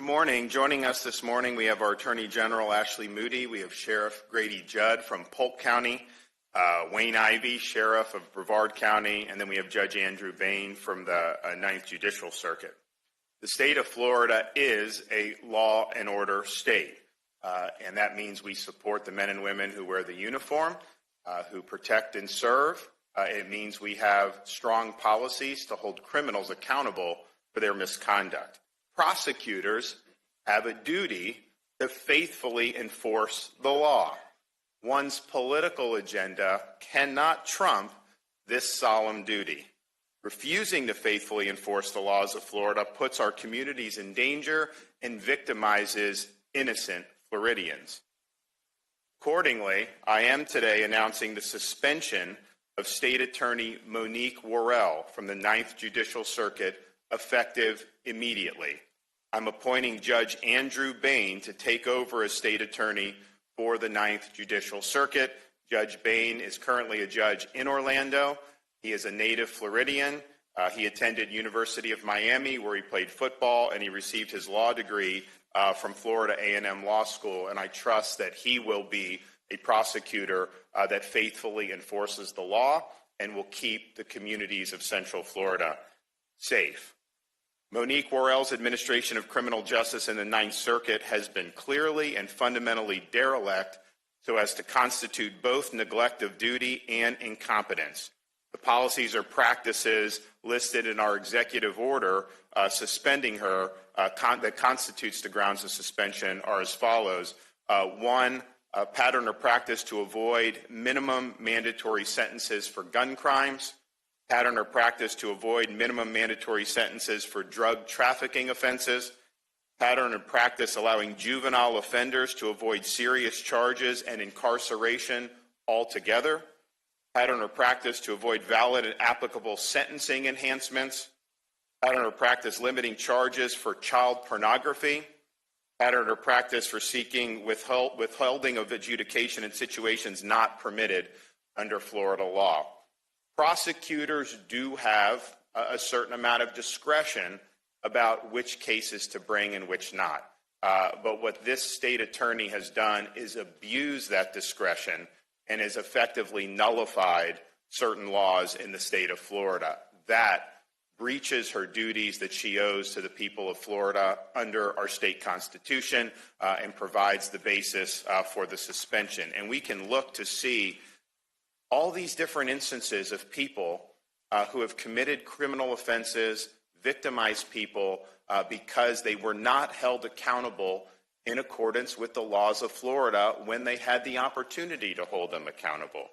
morning. Joining us this morning, we have our Attorney General, Ashley Moody. We have Sheriff Grady Judd from Polk County, Wayne Ivey, Sheriff of Brevard County, and then we have Judge Andrew Bain from the Ninth Judicial Circuit. The state of Florida is a law and order state, and that means we support the men and women who wear the uniform, who protect and serve. It means we have strong policies to hold criminals accountable for their misconduct. Prosecutors have a duty to faithfully enforce the law. One's political agenda cannot trump this solemn duty. Refusing to faithfully enforce the laws of Florida puts our communities in danger and victimizes innocent Floridians. Accordingly, I am today announcing the suspension of State Attorney Monique Worrell from the Ninth Judicial Circuit effective immediately. I'm appointing Judge Andrew Bain to take over as state attorney for the Ninth Judicial Circuit. Judge Bain is currently a judge in Orlando. He is a native Floridian. He attended University of Miami, where he played football, and he received his law degree from Florida A&M Law School. And I trust that he will be a prosecutor that faithfully enforces the law and will keep the communities of Central Florida safe. Monique Worrell's administration of criminal justice in the Ninth Circuit has been clearly and fundamentally derelict so as to constitute both neglect of duty and incompetence. The policies or practices listed in our executive order suspending her that constitutes the grounds of suspension are as follows. One, a pattern or practice to avoid minimum mandatory sentences for gun crimes. Pattern or practice to avoid minimum mandatory sentences for drug trafficking offenses. Pattern or practice allowing juvenile offenders to avoid serious charges and incarceration altogether. Pattern or practice to avoid valid and applicable sentencing enhancements. Pattern or practice limiting charges for child pornography. Pattern or practice for seeking withholding of adjudication in situations not permitted under Florida law. Prosecutors do have a certain amount of discretion about which cases to bring and which not. But what this state attorney has done is abuse that discretion and has effectively nullified certain laws in the state of Florida. That breaches her duties that she owes to the people of Florida under our state constitution and provides the basis for the suspension. And we can look to see all these different instances of people who have committed criminal offenses, victimized people because they were not held accountable in accordance with the laws of Florida when they had the opportunity to hold them accountable.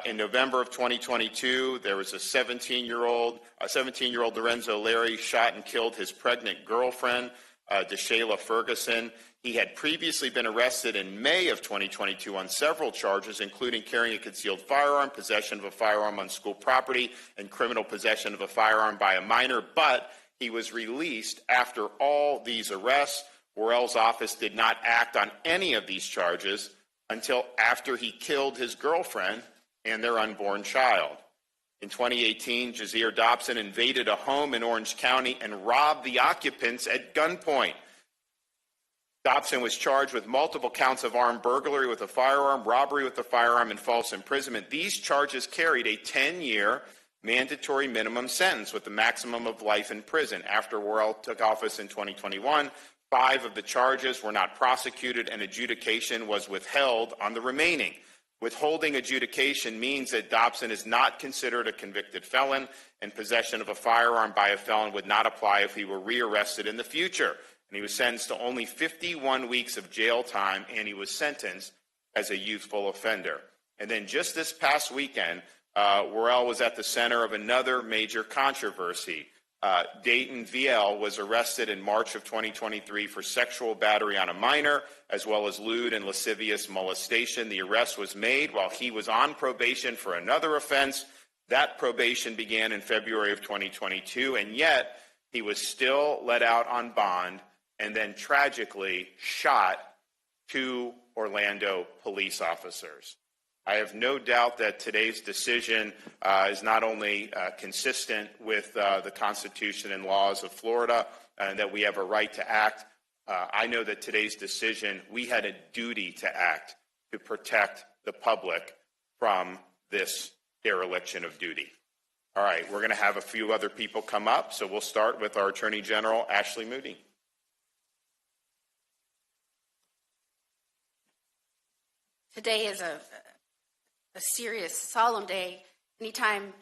In November of 2022, there was a 17-year-old Lorenzo Larry shot and killed his pregnant girlfriend, DeShayla Ferguson. He had previously been arrested in May of 2022 on several charges, including carrying a concealed firearm, possession of a firearm on school property, and criminal possession of a firearm by a minor, but he was released after all these arrests. Worrell's office did not act on any of these charges until after he killed his girlfriend and their unborn child. In 2018, Jazir Dobson invaded a home in Orange County and robbed the occupants at gunpoint. Dobson was charged with multiple counts of armed burglary with a firearm, robbery with a firearm, and false imprisonment. These charges carried a 10-year mandatory minimum sentence with a maximum of life in prison. After Worrell took office in 2021, 5 of the charges were not prosecuted and adjudication was withheld on the remaining. Withholding adjudication means that Dobson is not considered a convicted felon, and possession of a firearm by a felon would not apply if he were rearrested in the future. And he was sentenced to only 51 weeks of jail time, and he was sentenced as a youthful offender. And then just this past weekend, Worrell was at the center of another major controversy. Dayton VL was arrested in March of 2023 for sexual battery on a minor, as well as lewd and lascivious molestation. The arrest was made while he was on probation for another offense. That probation began in February of 2022, and yet he was still let out on bond and then tragically shot 2 Orlando police officers. I have no doubt that today's decision is not only consistent with the Constitution and laws of Florida and that we have a right to act I know that today's decision, we had a duty to act to protect the public from this dereliction of duty. All right, we're going to have a few other people come up, so we'll start with our Attorney General, Ashley Moody. Today is a serious, solemn day. Anytime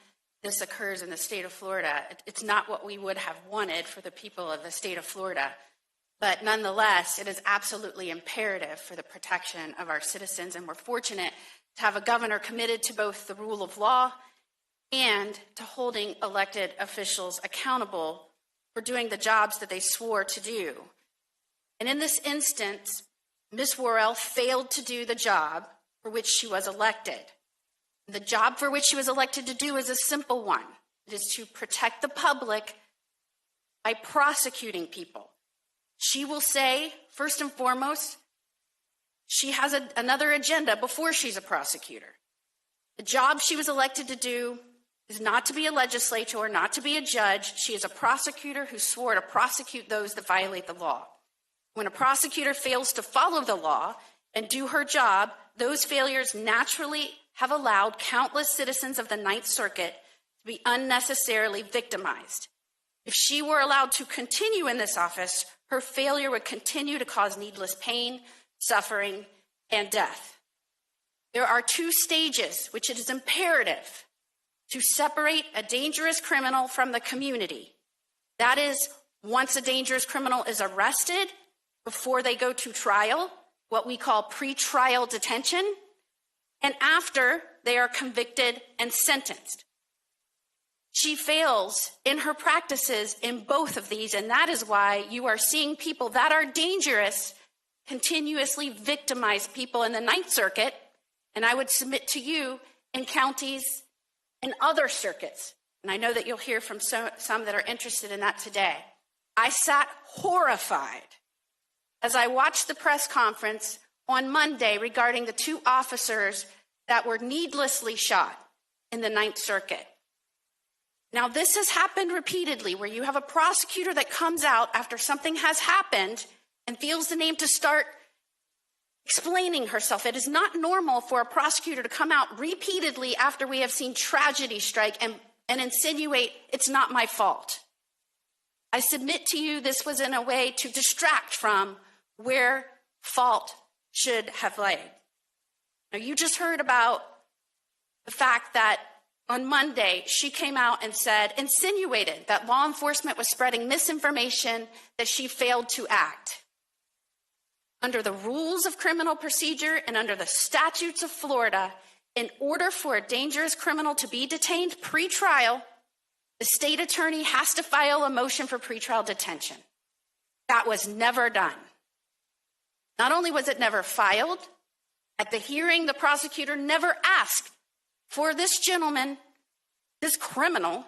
this occurs in the state of Florida, it's not what we would have wanted for the people of the state of Florida. But nonetheless, it is absolutely imperative for the protection of our citizens. And we're fortunate to have a governor committed to both the rule of law and to holding elected officials accountable for doing the jobs that they swore to do. And in this instance, Ms. Worrell failed to do the job for which she was elected. The job for which she was elected to do is a simple one. It is to protect the public by prosecuting people. She will say, first and foremost, she has another agenda before she's a prosecutor. The job she was elected to do is not to be a legislator or not to be a judge. She is a prosecutor who swore to prosecute those that violate the law. When a prosecutor fails to follow the law and do her job, those failures naturally have allowed countless citizens of the Ninth Circuit to be unnecessarily victimized. If she were allowed to continue in this office, her failure would continue to cause needless pain, suffering, and death. There are two stages which it is imperative to separate a dangerous criminal from the community. That is, once a dangerous criminal is arrested, before they go to trial, what we call pretrial detention, and after they are convicted and sentenced. She fails in her practices in both of these, and that is why you are seeing people that are dangerous continuously victimize people in the Ninth Circuit, and I would submit to you in counties and other circuits. And I know that you'll hear from some that are interested in that today. I sat horrified as I watched the press conference on Monday regarding the two officers that were needlessly shot in the Ninth Circuit. Now, this has happened repeatedly where you have a prosecutor that comes out after something has happened and feels the need to start explaining herself. It is not normal for a prosecutor to come out repeatedly after we have seen tragedy strike and insinuate it's not my fault. I submit to you this was in a way to distract from where fault should have laid. Now, you just heard about the fact that on Monday, she came out and insinuated that law enforcement was spreading misinformation, that she failed to act. Under the rules of criminal procedure and under the statutes of Florida, in order for a dangerous criminal to be detained pre-trial, the state attorney has to file a motion for pretrial detention. That was never done. Not only was it never filed, at the hearing, the prosecutor never asked for this gentleman, this criminal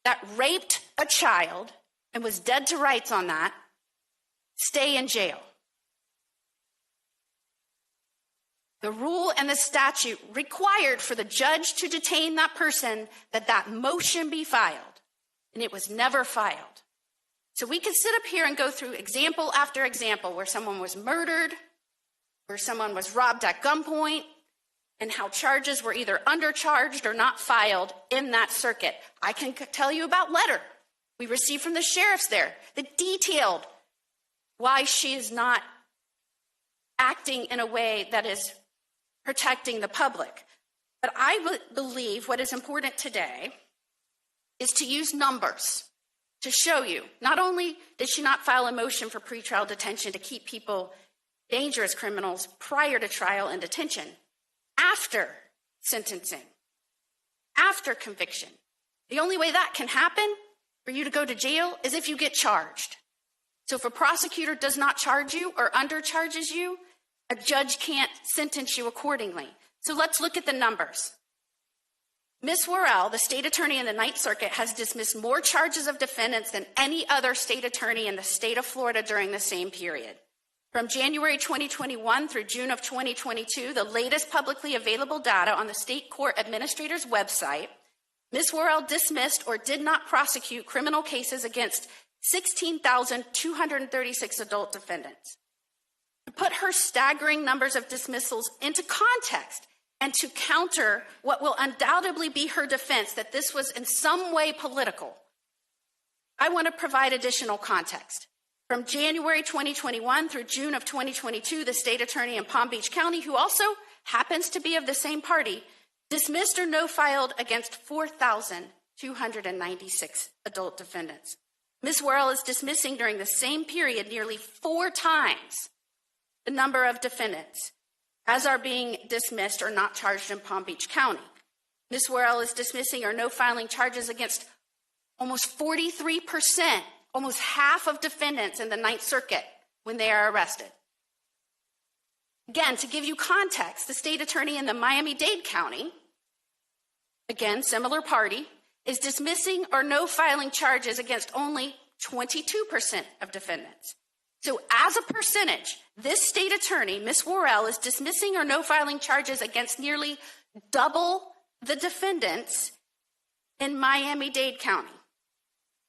that raped a child and was dead to rights on that, stay in jail. The rule and the statute required for the judge to detain that person that motion be filed, and it was never filed. So we could sit up here and go through example after example where someone was murdered, where someone was robbed at gunpoint, and how charges were either undercharged or not filed in that circuit. I can tell you about letter we received from the sheriffs there that detailed why she is not acting in a way that is protecting the public. But I believe what is important today is to use numbers to show you, not only did she not file a motion for pretrial detention to keep people, dangerous criminals, prior to trial and detention, after sentencing, after conviction. The only way that can happen for you to go to jail is if you get charged. So if a prosecutor does not charge you or undercharges you, a judge can't sentence you accordingly. So let's look at the numbers. Ms. Worrell, the state attorney in the Ninth Circuit, has dismissed more charges of defendants than any other state attorney in the state of Florida during the same period. From January 2021 through June of 2022, the latest publicly available data on the state court administrator's website, Ms. Worrell dismissed or did not prosecute criminal cases against 16,236 adult defendants. To put her staggering numbers of dismissals into context and to counter what will undoubtedly be her defense that this was in some way political, I want to provide additional context. From January 2021 through June of 2022, the state attorney in Palm Beach County, who also happens to be of the same party, dismissed or no-filed against 4,296 adult defendants. Ms. Worrell is dismissing during the same period nearly 4 times the number of defendants as are being dismissed or not charged in Palm Beach County. Ms. Worrell is dismissing or no filing charges against almost 43%, almost half of defendants in the Ninth Circuit when they are arrested. Again, to give you context, the state attorney in the Miami-Dade County, again, similar party, is dismissing or no filing charges against only 22% of defendants. So as a percentage, this state attorney, Ms. Worrell, is dismissing or no filing charges against nearly double the defendants in Miami-Dade County.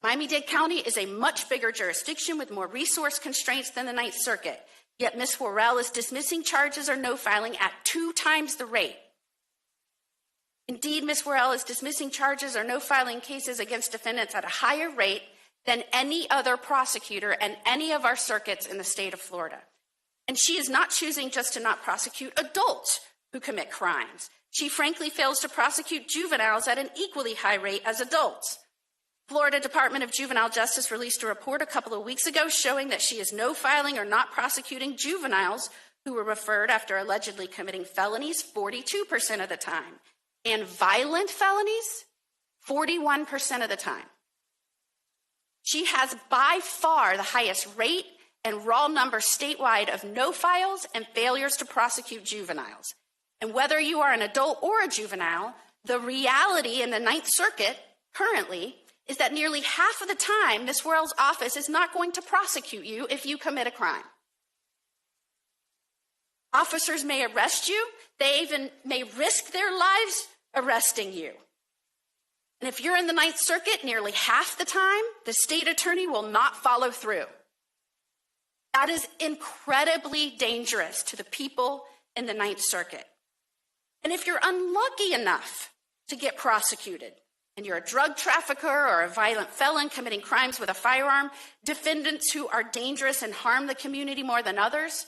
Miami-Dade County is a much bigger jurisdiction with more resource constraints than the Ninth Circuit, yet Ms. Worrell is dismissing charges or no filing at 2 times the rate. Indeed, Ms. Worrell is dismissing charges or no filing cases against defendants at a higher rate than any other prosecutor and any of our circuits in the state of Florida. And she is not choosing just to not prosecute adults who commit crimes. She frankly fails to prosecute juveniles at an equally high rate as adults. Florida Department of Juvenile Justice released a report a couple of weeks ago showing that she is no filing or not prosecuting juveniles who were referred after allegedly committing felonies 42% of the time, and violent felonies 41% of the time. She has by far the highest rate and raw number statewide of no files and failures to prosecute juveniles. And whether you are an adult or a juvenile, the reality in the Ninth Circuit currently is that nearly half of the time, Ms. Worrell's office is not going to prosecute you if you commit a crime. Officers may arrest you. They even may risk their lives arresting you. And if you're in the Ninth Circuit, nearly half the time, the state attorney will not follow through. That is incredibly dangerous to the people in the Ninth Circuit. And if you're unlucky enough to get prosecuted, and you're a drug trafficker or a violent felon committing crimes with a firearm, defendants who are dangerous and harm the community more than others,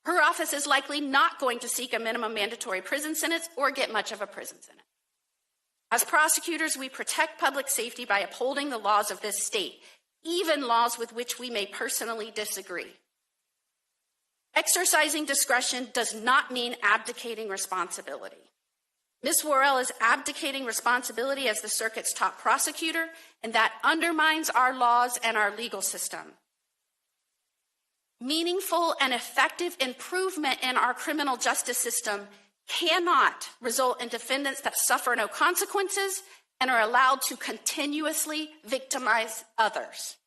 her office is likely not going to seek a minimum mandatory prison sentence or get much of a prison sentence. As prosecutors, we protect public safety by upholding the laws of this state, even laws with which we may personally disagree. Exercising discretion does not mean abdicating responsibility. Ms. Worrell is abdicating responsibility as the circuit's top prosecutor, and that undermines our laws and our legal system. Meaningful and effective improvement in our criminal justice system cannot result in defendants that suffer no consequences and are allowed to continuously victimize others.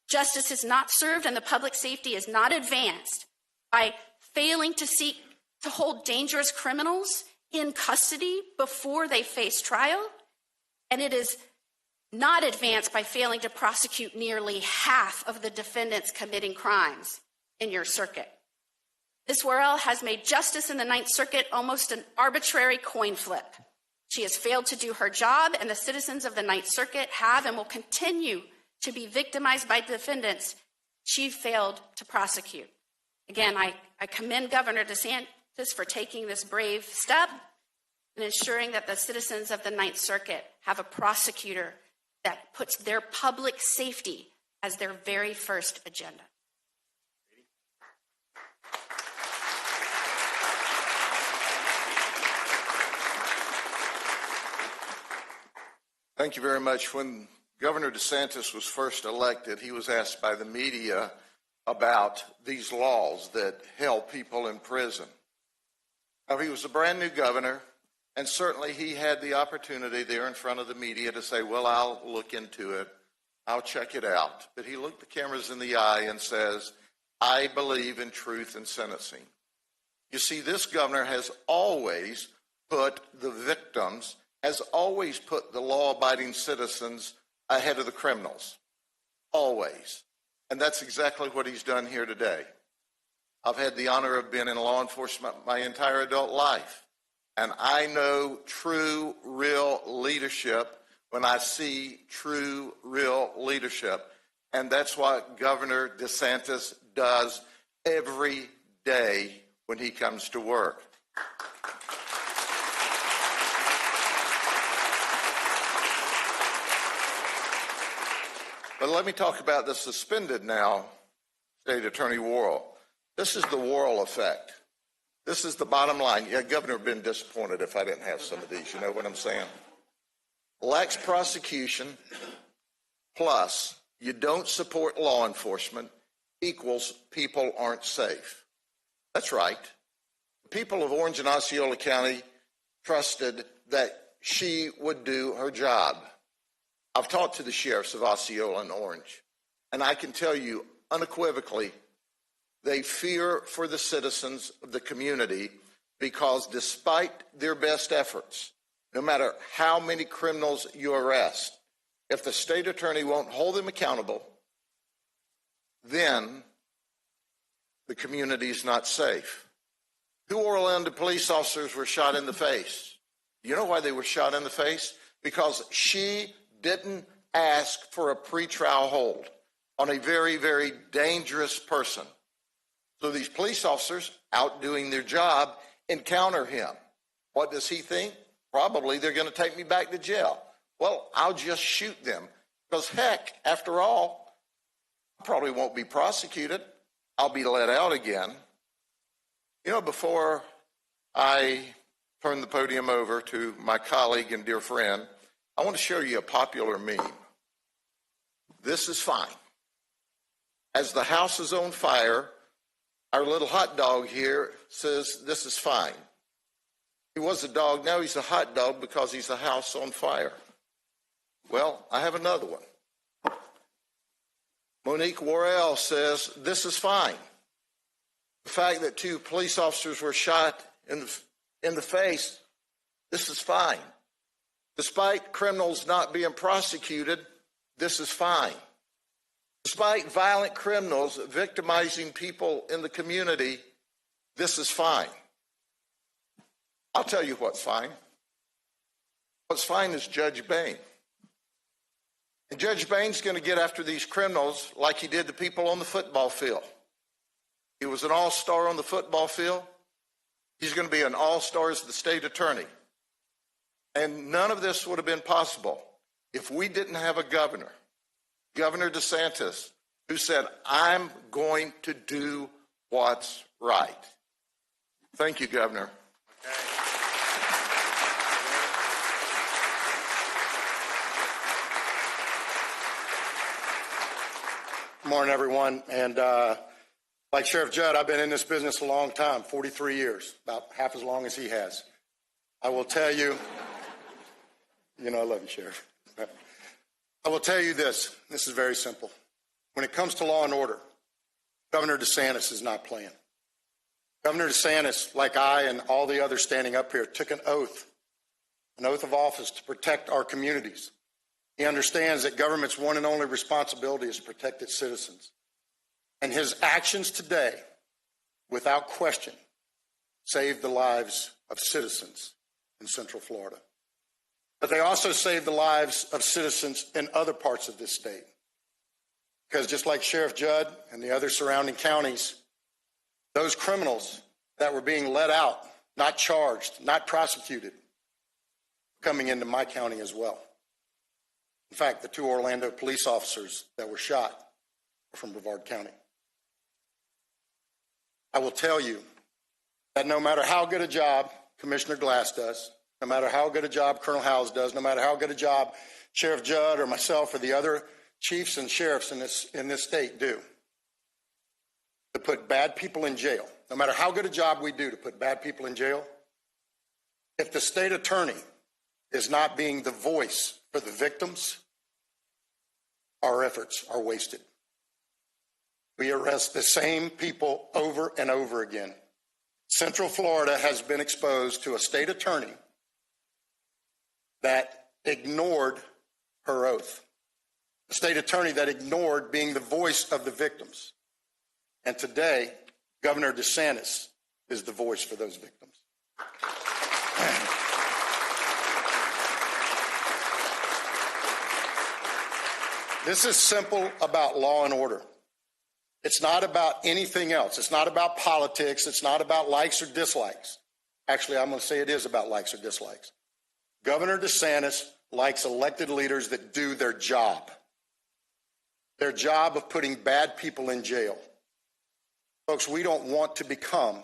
Justice is not served and the public safety is not advanced by failing to seek to hold dangerous criminals in custody before they face trial, and it is not advanced by failing to prosecute nearly half of the defendants committing crimes in your circuit. Ms. Worrell has made justice in the Ninth Circuit almost an arbitrary coin flip. She has failed to do her job, and the citizens of the Ninth Circuit have and will continue to be victimized by defendants she failed to prosecute. Again, I commend Governor DeSantis for taking this brave step and ensuring that the citizens of the Ninth Circuit have a prosecutor that puts their public safety as their very first agenda. Thank you very much. When Governor DeSantis was first elected, he was asked by the media about these laws that held people in prison. Now, he was a brand new governor, and certainly he had the opportunity there in front of the media to say, well, I'll look into it. I'll check it out. But he looked the cameras in the eye and says, I believe in truth in sentencing. You see, this governor has always put the victims, has always put the law-abiding citizens ahead of the criminals. always. And that's exactly what he's done here today. I've had the honor of being in law enforcement my entire adult life. And I know true, real leadership when I see true, real leadership. And that's what Governor DeSantis does every day when he comes to work. But let me talk about the suspended now, State Attorney Worrell. This is the Worrell effect. This is the bottom line. Yeah, Governor would have been disappointed if I didn't have some of these. You know what I'm saying? Lax prosecution plus you don't support law enforcement equals people aren't safe. That's right. The people of Orange and Osceola County trusted that she would do her job. I've talked to the sheriffs of Osceola and Orange, and I can tell you unequivocally, they fear for the citizens of the community because despite their best efforts, no matter how many criminals you arrest, if the state attorney won't hold them accountable, then the community is not safe. 2 Orlando police officers were shot in the face. You know why they were shot in the face? Because she didn't ask for a pretrial hold on a very, very dangerous person. So these police officers, out doing their job, encounter him. What does he think? Probably they're going to take me back to jail. Well, I'll just shoot them because, heck, after all, I probably won't be prosecuted. I'll be let out again. You know, before I turn the podium over to my colleague and dear friend, I want to show you a popular meme. This is fine. As the house is on fire, our little hot dog here says this is fine. He was a dog, now he's a hot dog because he's a house on fire. Well, I have another one. Monique Worrell says this is fine. The fact that 2 police officers were shot in the face, this is fine. Despite criminals not being prosecuted, this is fine. Despite violent criminals victimizing people in the community, this is fine. I'll tell you what's fine. What's fine is Judge Bain. And Judge Bain's going to get after these criminals like he did the people on the football field. He was an all-star on the football field. He's going to be an all-star as the state attorney. And none of this would have been possible if we didn't have a governor, Governor DeSantis, who said, I'm going to do what's right. Thank you, Governor. Good morning, everyone. And like Sheriff Judd, I've been in this business a long time, 43 years, about half as long as he has. I will tell you, I love you, Sheriff. I will tell you this. This is very simple. When it comes to law and order, Governor DeSantis is not playing. Governor DeSantis, like I and all the others standing up here, took an oath of office to protect our communities. He understands that government's one and only responsibility is to protect its citizens. And his actions today, without question, saved the lives of citizens in Central Florida. But they also saved the lives of citizens in other parts of this state. Because just like Sheriff Judd and the other surrounding counties, those criminals that were being let out, not charged, not prosecuted, coming into my county as well. In fact, the 2 Orlando police officers that were shot were from Brevard County. I will tell you that no matter how good a job Commissioner Glass does, no matter how good a job Colonel Howes does, no matter how good a job Sheriff Judd or myself or the other chiefs and sheriffs in this state do to put bad people in jail, no matter how good a job we do to put bad people in jail, if the state attorney is not being the voice for the victims, our efforts are wasted. We arrest the same people over and over again. Central Florida has been exposed to a state attorney that ignored her oath. a state attorney that ignored being the voice of the victims. And today, Governor DeSantis is the voice for those victims. This is simple about law and order. It's not about anything else. It's not about politics. It's not about likes or dislikes. Actually, I'm going to say it is about likes or dislikes. Governor DeSantis likes elected leaders that do their job of putting bad people in jail. Folks, we don't want to become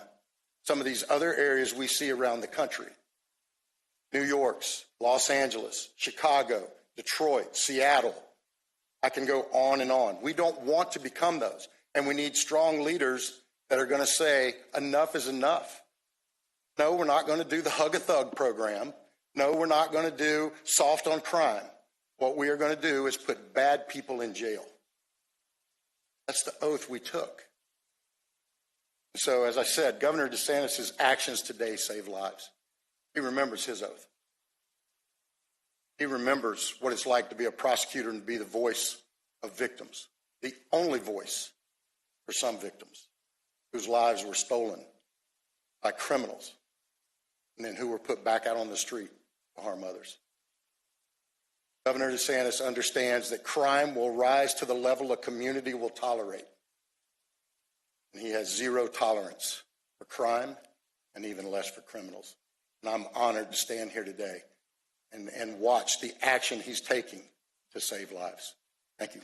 some of these other areas we see around the country. New York's, Los Angeles, Chicago, Detroit, Seattle. I can go on and on. We don't want to become those. And we need strong leaders that are going to say, enough is enough. No, we're not going to do the Hug a Thug program. No, we're not going to do soft on crime. What we are going to do is put bad people in jail. That's the oath we took. So, as I said, Governor DeSantis' actions today save lives. He remembers his oath. He remembers what it's like to be a prosecutor and to be the voice of victims, the only voice for some victims whose lives were stolen by criminals and then who were put back out on the street to harm others. Governor DeSantis understands that crime will rise to the level a community will tolerate. And he has zero tolerance for crime and even less for criminals. And I'm honored to stand here today and watch the action he's taking to save lives. Thank you.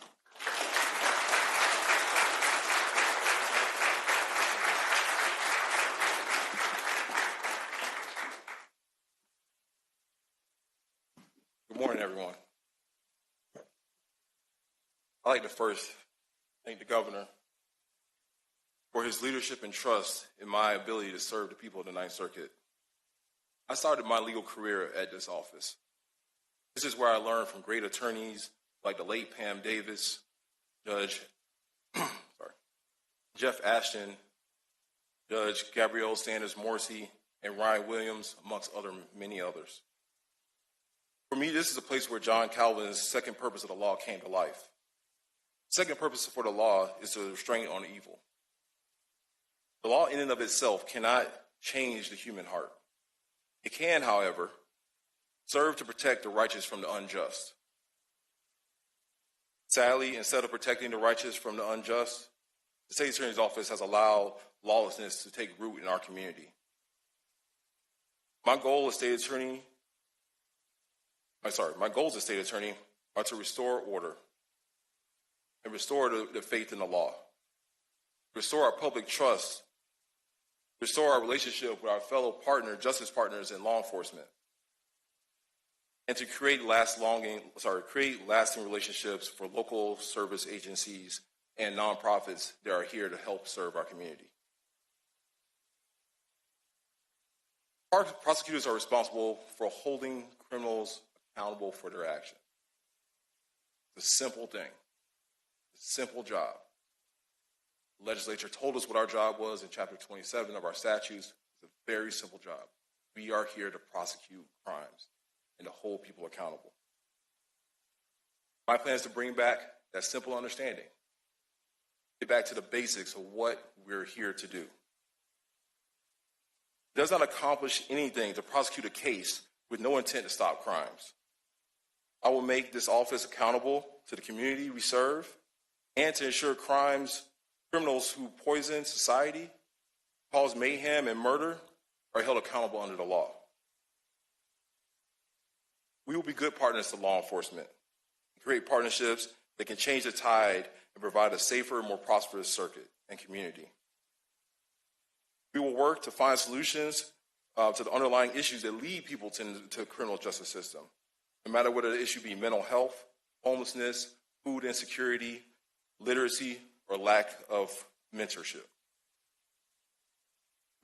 Good morning, everyone. I'd like to first thank the governor for his leadership and trust in my ability to serve the people of the Ninth Circuit. I started my legal career at this office. This is where I learned from great attorneys like the late Pam Davis, Judge Jeff Ashton, Judge Gabrielle Sanders Morsi, and Ryan Williams, amongst many others. For me, this is a place where John Calvin's second purpose of the law came to life. The second purpose for the law is to restrain on evil. The law in and of itself cannot change the human heart. It can, however, serve to protect the righteous from the unjust. Sadly, instead of protecting the righteous from the unjust, the state attorney's office has allowed lawlessness to take root in our community. My goals as state attorney are to restore order and restore the faith in the law, restore our public trust, restore our relationship with our fellow justice partners in law enforcement, and to create lasting relationships for local service agencies and nonprofits that are here to help serve our community. Our prosecutors are responsible for holding criminals accountable for their actions. It's a simple thing. It's a simple job. The legislature told us what our job was in Chapter 27 of our statutes. It's a very simple job. We are here to prosecute crimes and to hold people accountable. My plan is to bring back that simple understanding, get back to the basics of what we're here to do. It does not accomplish anything to prosecute a case with no intent to stop crimes. I will make this office accountable to the community we serve and to ensure criminals who poison society, cause mayhem and murder are held accountable under the law. We will be good partners to law enforcement, create partnerships that can change the tide and provide a safer, more prosperous circuit and community. We will work to find solutions to the underlying issues that lead people to the criminal justice system, no matter whether the issue be mental health, homelessness, food insecurity, literacy, or lack of mentorship.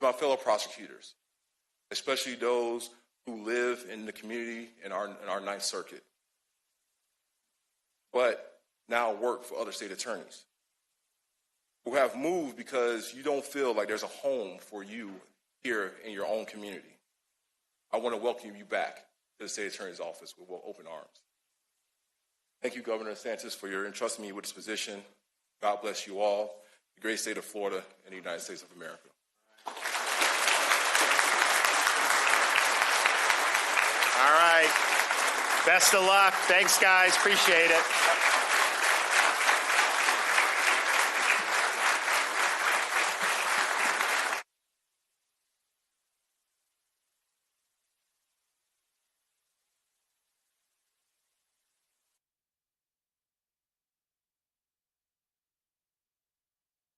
My fellow prosecutors, especially those who live in the community in our Ninth Circuit, but now work for other state attorneys, who have moved because you don't feel like there's a home for you here in your own community. I want to welcome you back to the state attorney's office with open arms. Thank you, Governor DeSantis, for your entrusting me with this position. God bless you all, the great state of Florida, and the United States of America. All right. Best of luck. Thanks, guys. Appreciate it.